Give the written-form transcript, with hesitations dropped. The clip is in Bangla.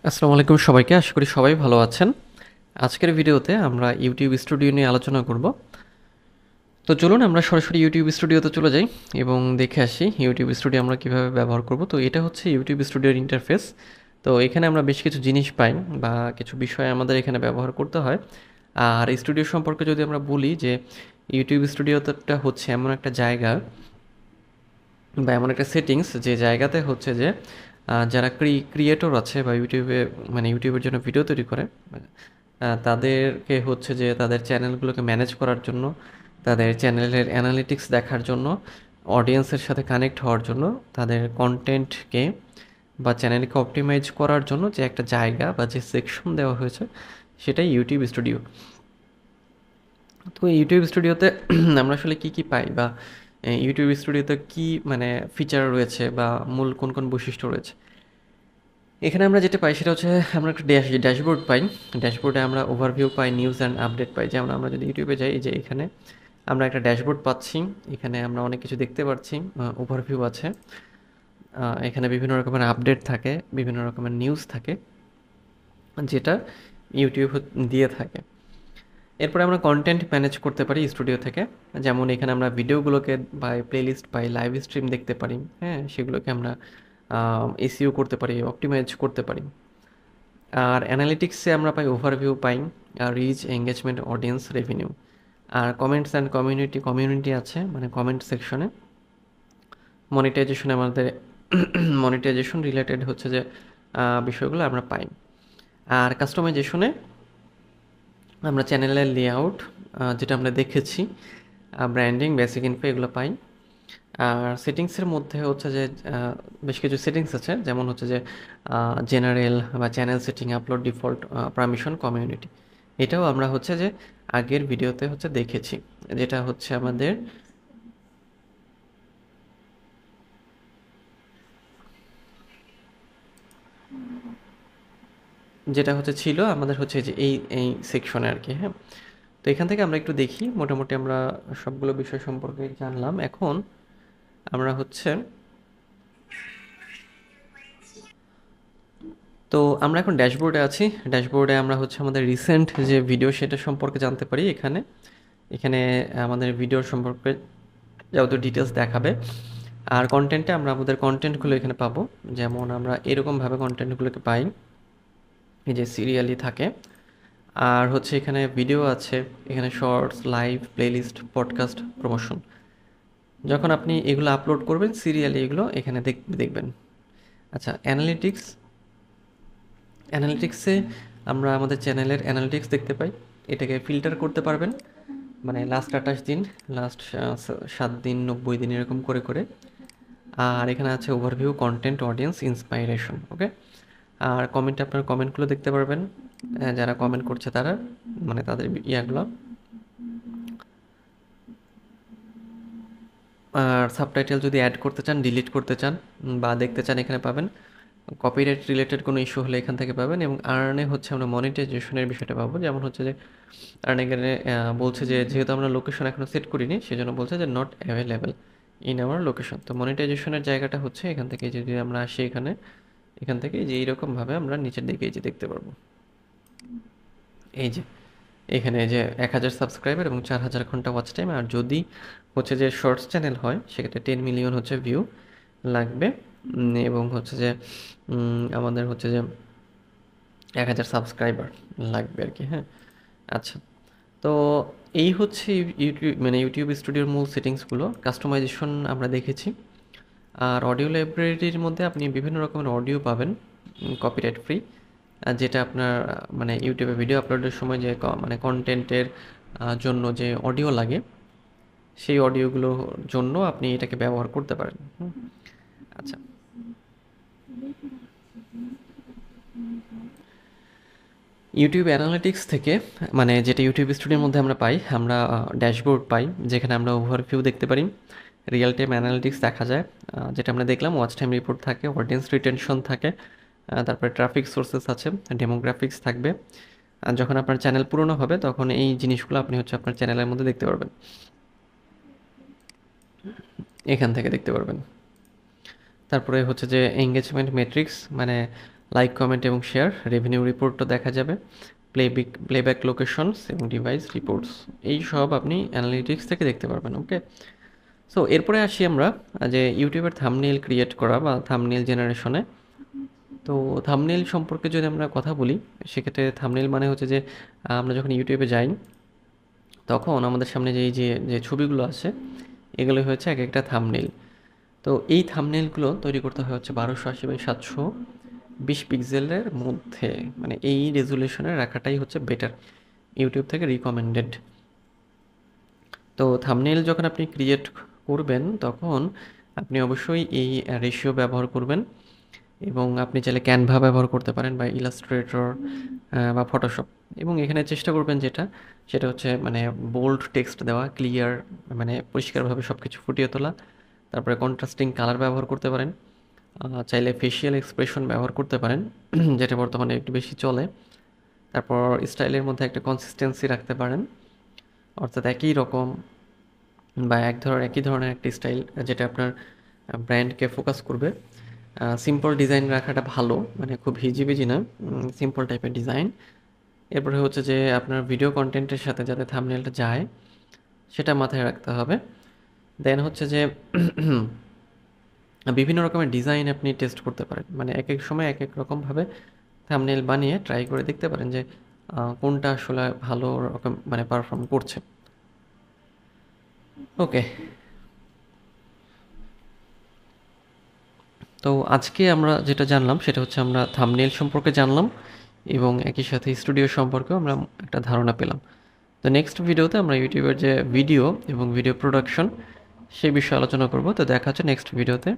আসসালামু আলাইকুম সবাইকে, আশা করি সবাই ভালো আছেন। আজকের ভিডিওতে আমরা ইউটিউব স্টুডিও নিয়ে আলোচনা করব। তো চলুন আমরা সরাসরি ইউটিউব স্টুডিওতে চলে যাই এবং দেখে আসি ইউটিউব স্টুডিও আমরা কিভাবে ব্যবহার করব। তো এটা হচ্ছে ইউটিউব স্টুডিওর ইন্টারফেস। তো এখানে আমরা বেশ কিছু জিনিস পাই বা কিছু বিষয় আমাদের এখানে ব্যবহার করতে হয়। আর স্টুডিও সম্পর্কে যদি আমরা বলি যে ইউটিউব স্টুডিওটা হচ্ছে এমন একটা জায়গা বা এমন একটা সেটিংস যে জায়গাতে হচ্ছে যে যারা ক্রিয়েটর আছে বা ইউটিউবে মানে ইউটিউবের জন্য ভিডিও তৈরি করে তাদেরকে হচ্ছে যে তাদের চ্যানেলগুলোকে ম্যানেজ করার জন্য, তাদের চ্যানেলের অ্যানালিটিক্স দেখার জন্য, অডিয়েন্সের সাথে কানেক্ট হওয়ার জন্য, তাদের কন্টেন্টকে বা চ্যানেলকে অপটিমাইজ করার জন্য যে একটা জায়গা বা যে সেকশন দেওয়া হয়েছে সেটাই ইউটিউব স্টুডিও। তো ইউটিউব স্টুডিওতে আমরা আসলে কী কী পাই বা ইউটিউব স্টুডিওতে কী মানে ফিচার রয়েছে বা মূল কোন কোন বৈশিষ্ট্য রয়েছে, এখানে আমরা যেটা পাই সেটা হচ্ছে আমরা একটা ড্যাশবোর্ড পাই। ড্যাশবোর্ডে আমরা ওভারভিউ পাই, নিউজ অ্যান্ড আপডেট পাই। যেমন আমরা যদি ইউটিউবে যাই, এই যে এখানে আমরা একটা ড্যাশবোর্ড পাচ্ছি। এখানে আমরা অনেক কিছু দেখতে পাচ্ছি, ওভারভিউ আছে। এখানে বিভিন্ন রকমের আপডেট থাকে, বিভিন্ন রকমের নিউজ থাকে, যেটা ইউটিউব দিয়ে থাকে। এরপরে আমরা কন্টেন্ট ম্যানেজ করতে পারি স্টুডিও থেকে। যেমন এখানে আমরা ভিডিওগুলোকে বা প্লেলিস্ট পাই, লাইভ স্ট্রিম দেখতে পারি, হ্যাঁ, সেগুলোকে আমরা এসইও করতে পারি, অপটিমাইজ করতে পারি। আর অ্যানালিটিক্সে আমরা পাই ওভারভিউ পাই, আর রিচ, এঙ্গেজমেন্ট, অডিয়েন্স, রেভিনিউ। আর কমেন্টস অ্যান্ড কমিউনিটি আছে, মানে কমেন্ট সেকশনে। মনিটাইজেশনে আমাদের মনিটাইজেশন রিলেটেড হচ্ছে যে বিষয়গুলো আমরা পাই। আর কাস্টমাইজেশনে আমরা চ্যানেলের লেআউট, যেটা আমরা দেখেছি, ব্র্যান্ডিং, বেসিক ইনফো, এগুলো পাই। আর সেটিংসের মধ্যে হচ্ছে যে বেশ কিছু সেটিংস আছে, যেমন হচ্ছে যে জেনারেল বা channel setting, upload default, permission, community. এটাও আমরা হচ্ছে যে আগের ভিডিওতে হচ্ছে দেখেছি, যেটা হচ্ছে আমাদের যেটা হচ্ছে ছিল আমাদের হচ্ছে যে এই সেকশনে আর কি। হ্যাঁ, তো এখান থেকে আমরা একটু দেখি, মোটামুটি আমরা সবগুলো বিষয় সম্পর্কে জানলাম। এখন আমরা হচ্ছে তো আমরা এখন ড্যাশবোর্ডে আছি। ড্যাশবোর্ডে আমরা হচ্ছে আমাদের রিসেন্ট যে ভিডিও সেটা সম্পর্কে জানতে পারি। এখানে এখানে আমাদের ভিডিওর সম্পর্কে যাবতীয় ডিটেলস দেখাবে। আর কন্টেন্টে আমরা আমাদের কন্টেন্টগুলো এখানে পাবো। যেমন আমরা এরকমভাবে কন্টেন্টগুলোকে পাই, এই যে সিরিয়ালি থাকে। আর হচ্ছে এখানে ভিডিও আছে, এখানে shorts, live, playlist, podcast, promotion. যখন আপনি এগুলো আপলোড করবেন সিরিয়ালি, এগুলো এখানে দেখবেন। আচ্ছা, অ্যানালিটিক্সে আমরা আমাদের চ্যানেলের অ্যানালিটিক্স দেখতে পাই। এটাকে ফিল্টার করতে পারবেন, মানে লাস্ট 28 দিন, লাস্ট 7 দিন, 90 দিন, এরকম করে করে। আর এখানে আছে ওভারভিউ, কন্টেন্ট, অডিয়েন্স, ইন্সপাইরেশন। ওকে। আর কমেন্টে আপনার কমেন্টগুলো দেখতে পারবেন, যারা কমেন্ট করছে তারা, মানে তাদের ইয়াগুলো। আর সাবটাইটেল যদি অ্যাড করতে চান, ডিলিট করতে চান বা দেখতে চান, এখানে পাবেন। কপিরাইট রিলেটেড কোনো ইস্যু হলে এখান থেকে পাবেন। এবং আর্নে হচ্ছে আমরা মনিটাইজেশনের বিষয়টা পাবো। যেমন হচ্ছে যে আর্ন এখানে বলছে যে যেহেতু আমরা লোকেশন এখনও সেট করিনি, সেজন্য বলছে যে not available in our location. তো মনিটাইজেশনের জায়গাটা হচ্ছে এখান থেকে যদি আমরা আসি, এখান থেকে যে এইরকমভাবে আমরা নিচের দিকে এই যে দেখতে পারবো, এই যে এখানে যে 1000 সাবস্ক্রাইবার এবং 4000 ঘন্টা ওয়াচ টাইম। আর যদি হচ্ছে যে শর্টস চ্যানেল হয়, সেক্ষেত্রে 10 মিলিয়ন হচ্ছে ভিউ লাগবে, এবং হচ্ছে যে আমাদের হচ্ছে যে 1000 সাবস্ক্রাইবার লাগবে আর কি। হ্যাঁ, আচ্ছা। তো এই হচ্ছে ইউটিউব মানে ইউটিউব স্টুডিওর মূল সেটিংসগুলো। কাস্টমাইজেশন আমরা দেখেছি। আর অডিও লাইব্রেরির মধ্যে আপনি বিভিন্ন রকমের অডিও পাবেন, কপিরাইট ফ্রি। যেটা আপনার মানে ইউটিউবে ভিডিও আপলোডের সময় যে মানে কন্টেন্টের জন্য যে অডিও লাগে, সেই অডিওগুলোর জন্য আপনি এটাকে ব্যবহার করতে পারেন। আচ্ছা, ইউটিউব অ্যানালিটিক্স থেকে, মানে যেটা ইউটিউব স্টুডিওর মধ্যে আমরা পাই, আমরা ড্যাশবোর্ড পাই, যেখানে আমরা ওভারভিউ দেখতে পারি, রিয়েল টাইম অ্যানালিটিক্স দেখা যায়, যেটা আমরা দেখলাম, ওয়াচ টাইম রিপোর্ট থাকে, অডিয়েন্স রিটেনশন থাকে, তারপরে ট্রাফিক সোর্সেস আছে, ডেমোগ্রাফিক্স থাকবে। আর যখন আপনার চ্যানেল পুরনো হবে তখন এই জিনিসগুলো আপনি হচ্ছে আপনার চ্যানেলের মধ্যে দেখতে পারবেন, এখান থেকে দেখতে পারবেন। তারপরে হচ্ছে যে এঙ্গেজমেন্ট মেট্রিক্স, মানে লাইক, কমেন্ট এবং শেয়ার, রেভিনিউ রিপোর্টও দেখা যাবে, প্লেব্যাক লোকেশনস এবং ডিভাইস রিপোর্টস, এই সব আপনি অ্যানালিটিক্স থেকে দেখতে পারবেন। ওকে, সো এরপরে আসি আমরা যে ইউটিউবের থাম্বনেইল ক্রিয়েট করা বা থাম্বনেইল জেনারেশনে। তো থাম্বনেইল সম্পর্কে যদি আমরা কথা বলি, সেক্ষেত্রে থাম্বনেইল মানে হচ্ছে যে আমরা যখন ইউটিউবে যাই তখন আমাদের সামনে যে ছবিগুলো আছে এগুলো হচ্ছে এক একটা থাম্বনেইল। তো এই থাম্বনেইলগুলো তৈরি করতে হয় হচ্ছে 1280x720 পিক্সেলের মধ্যে, মানে এই রেজুলেশনে রাখাটাই হচ্ছে বেটার, ইউটিউব থেকে রিকমেন্ডেড। তো থাম্বনেইল যখন আপনি ক্রিয়েট করবেন তখন আপনি অবশ্যই এই রেশিও ব্যবহার করবেন, এবং আপনি চাইলে ক্যানভা ব্যবহার করতে পারেন বা ইলাস্ট্রেটর বা ফটোশপ। এবং এখানে চেষ্টা করবেন সেটা হচ্ছে মানে বোল্ড টেক্সট দেওয়া, ক্লিয়ার, মানে পরিষ্কারভাবে সব কিছু ফুটিয়ে তোলা। তারপরে কন্ট্রাস্টিং কালার ব্যবহার করতে পারেন, চাইলে ফেশিয়াল এক্সপ্রেশন ব্যবহার করতে পারেন যেটা বর্তমানে একটু বেশি চলে। তারপর স্টাইলের মধ্যে একটা কনসিস্টেন্সি রাখতে পারেন, অর্থাৎ একই রকম বা একই ধরনের একটা স্টাইল যেটা আপনার ব্র্যান্ডকে ফোকাস করবে। সিম্পল ডিজাইন রাখাটা ভালো, মানে খুব হিজিবিজি না, সিম্পল টাইপের ডিজাইন। এরপরে হচ্ছে যে আপনার ভিডিও কন্টেন্টের সাথে যাতে থাম্বনেলটা যায় সেটা মাথায় রাখতে হবে। দেন হচ্ছে যে বিভিন্ন রকমের ডিজাইন আপনি টেস্ট করতে পারেন, মানে এক এক সময় এক এক রকমভাবে থাম্বনেল বানিয়ে ট্রাই করে দেখতে পারেন যে কোনটা আসলে ভালো রকম মানে পারফর্ম করছে। ওকে, তো আজকে আমরা যেটা জানলাম সেটা হচ্ছে আমরা থাম্বনেল সম্পর্কে জানলাম এবং একই সাথে স্টুডিও সম্পর্কেও আমরা একটা ধারণা পেলাম। তো নেক্সট ভিডিওতে আমরা ইউটিউবের যে ভিডিও এবং ভিডিও প্রোডাকশন সেই বিষয়ে আলোচনা করব। তো দেখা হচ্ছে নেক্সট ভিডিওতে।